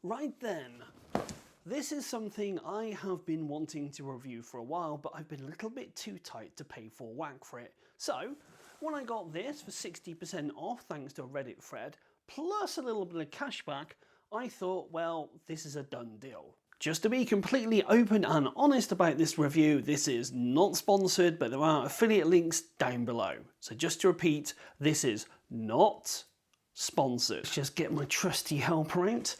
Right then, this is something I have been wanting to review for a while, but I've been a little bit too tight to pay full whack for it. So, when I got this for 60% off, thanks to a Reddit thread, plus a little bit of cashback, I thought, well, this is a done deal. Just to be completely open and honest about this review, this is not sponsored, but there are affiliate links down below. So just to repeat, this is not sponsored. Let's just get my trusty helper out.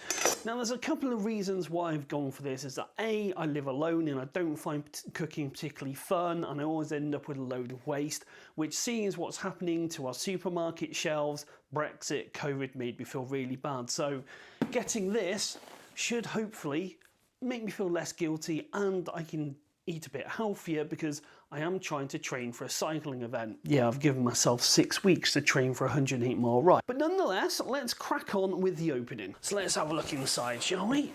Now there's a couple of reasons why I've gone for this, is that A, I live alone and I don't find cooking particularly fun, and I always end up with a load of waste, which, seeing as what's happening to our supermarket shelves, Brexit, COVID, made me feel really bad. So getting this should hopefully make me feel less guilty, and I can eat a bit healthier because I am trying to train for a cycling event. Yeah, I've given myself 6 weeks to train for a 108-mile ride. But nonetheless, let's crack on with the opening. So let's have a look inside, shall we?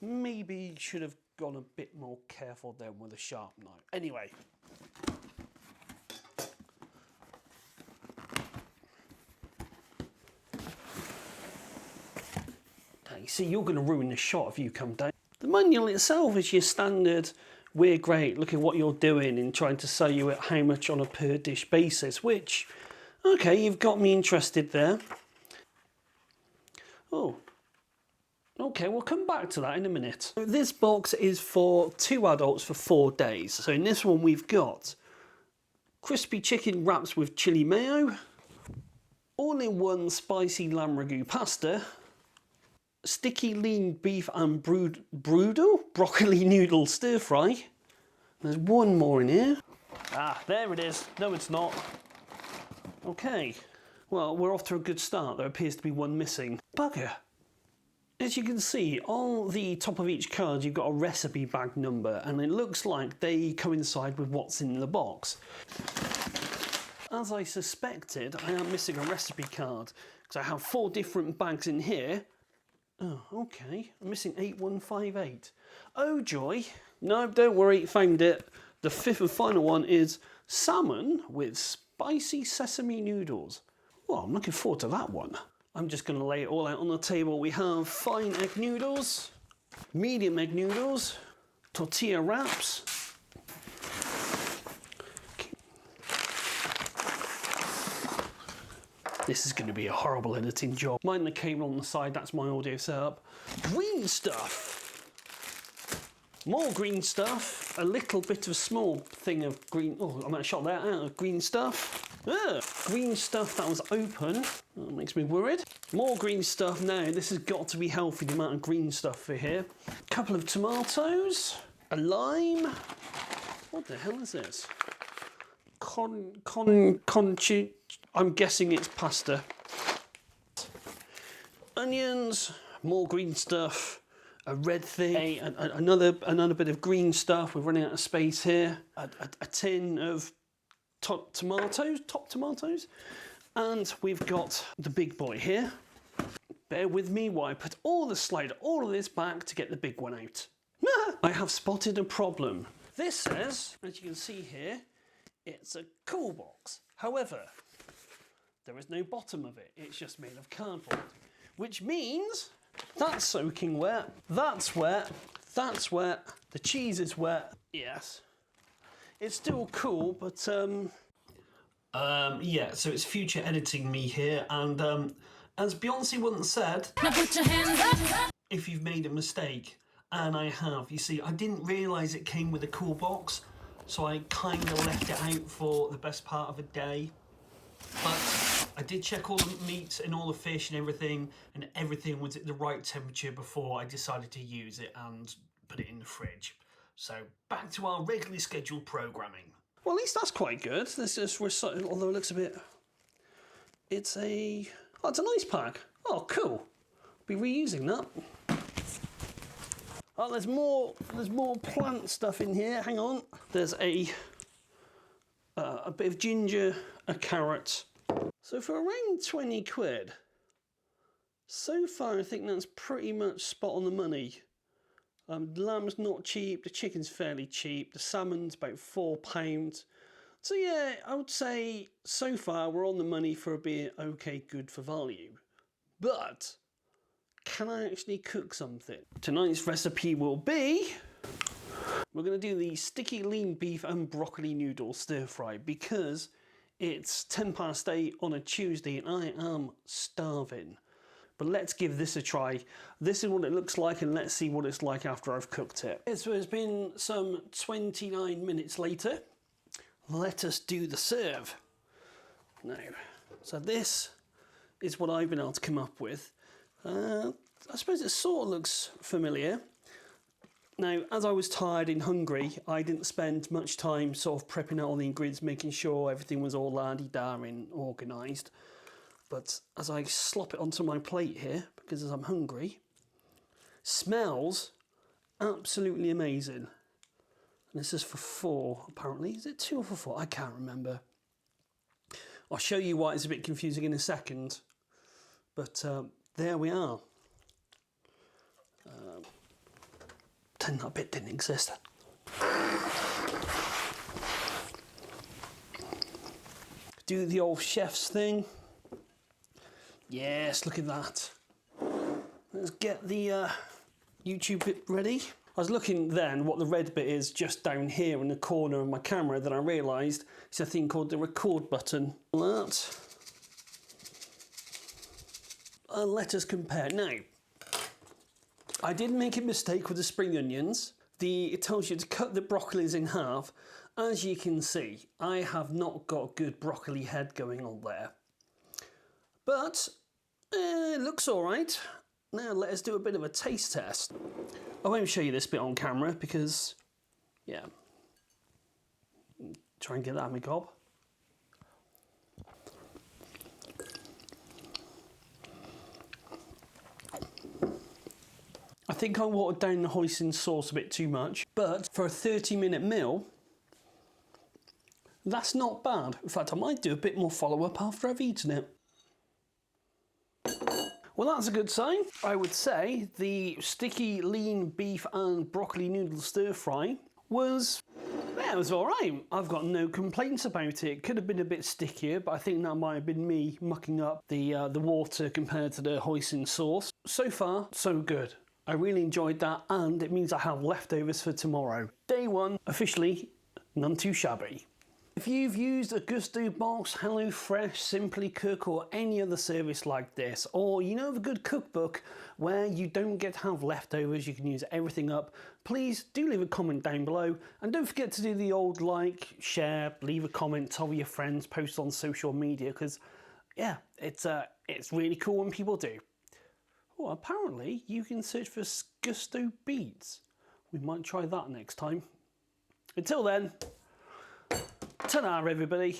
Maybe should have gone a bit more careful then with a sharp knife. Anyway. Okay, see, you're going to ruin the shot if you come down. The manual itself is your standard, we're great, look at what you're doing, and trying to sell you at how much on a per dish basis, which, okay, you've got me interested there. Oh, okay, we'll come back to that in a minute. So this box is for 2 adults for 4 days. So in this one we've got crispy chicken wraps with chili mayo, all-in-one spicy lamb ragu pasta, sticky lean beef and broccoli noodle stir fry. There's one more in here. Ah, there it is. No, it's not. Okay. Well, we're off to a good start. There appears to be one missing. Bugger. As you can see, on the top of each card, you've got a recipe bag number, and it looks like they coincide with what's in the box. As I suspected, I am missing a recipe card, because I have 4 different bags in here. Oh, okay. I'm missing 8158. Oh, joy. No, don't worry, found it. The 5th and final one is salmon with spicy sesame noodles. Well, I'm looking forward to that one. I'm just going to lay it all out on the table. We have fine egg noodles, medium egg noodles, tortilla wraps, this is going to be a horrible editing job. Mind the cable on the side, that's my audio setup. Green stuff. More green stuff. A little bit of a small thing of green. Oh, I might have shot that out of green stuff. Green stuff that was open. That makes me worried. More green stuff. Now, this has got to be healthy, the amount of green stuff for here. A couple of tomatoes. A lime. What the hell is this? I'm guessing it's pasta. Onions, more green stuff, a red thing, another bit of green stuff. We're running out of space here. A tin of top tomatoes, and we've got the big boy here. Bear with me while I slide all of this back to get the big one out. I have spotted a problem. This says, as you can see here, it's a cool box. However, there is no bottom of it. It's just made of cardboard, which means that's soaking wet, that's wet, that's wet, the cheese is wet. Yes. It's still cool, but yeah, so it's future editing me here, and as Beyonce once said, now put your hands up if you've made a mistake. And I have. You see, I didn't realise it came with a cool box, so I kind of left it out for the best part of a day. But I did check all the meat and all the fish and everything was at the right temperature before I decided to use it and put it in the fridge. So back to our regularly scheduled programming. Well, at least that's quite good. This is although it looks a bit. It's a nice pack. Oh, cool. Be reusing that. Oh, there's more plant stuff in here. Hang on. There's a bit of ginger, a carrot. So for around 20 quid, so far I think that's pretty much spot on the money. The lamb's not cheap, the chicken's fairly cheap, the salmon's about £4. So yeah, I would say so far we're on the money for being okay, good for value. but can I actually cook something? Tonight's recipe will be, we're going to do the sticky lean beef and broccoli noodle stir fry because it's 8:10 on a Tuesday and I am starving. But let's give this a try. This is what it looks like and let's see what it's like after I've cooked it. So it's been some 29 minutes later. Let us do the serve. Now, so this is what I've been able to come up with. I suppose it sort of looks familiar. Now, as I was tired and hungry, I didn't spend much time sort of prepping out all the ingredients, making sure everything was all la-di-da and organised. But as I slop it onto my plate here, because as I'm hungry, smells absolutely amazing. And this is for 4, apparently. Is it 2 or for 4? I can't remember. I'll show you why it's a bit confusing in a second. But there we are. Pretend that bit didn't exist. Do the old chef's thing. Yes, look at that. Let's get the YouTube bit ready. I was looking then what the red bit is just down here in the corner of my camera, then I realised it's a thing called the record button. That. And let us compare. Now, I did make a mistake with the spring onions. It tells you to cut the broccolis in half. As you can see, I have not got good broccoli head going on there. But it looks all right. Now let us do a bit of a taste test. I won't show you this bit on camera because, yeah, try and get that on my gob. I think I watered down the hoisin sauce a bit too much, but for a 30-minute meal, that's not bad. In fact, I might do a bit more follow-up after I've eaten it. Well, that's a good sign. I would say the sticky lean beef and broccoli noodle stir fry was, yeah, it was all right. I've got no complaints about it. It could have been a bit stickier, but I think that might have been me mucking up the water compared to the hoisin sauce. So far, so good. I really enjoyed that, and it means I have leftovers for tomorrow. Day 1, officially, none too shabby. If you've used a Gousto box, HelloFresh, Simply Cook or any other service like this, or you know of a good cookbook where you don't get to have leftovers, you can use everything up, please do leave a comment down below and don't forget to do the old like, share, leave a comment, tell your friends, post on social media because yeah, it's really cool when people do. Oh, apparently you can search for Gousto beads. We might try that next time. Until then, ta-da everybody.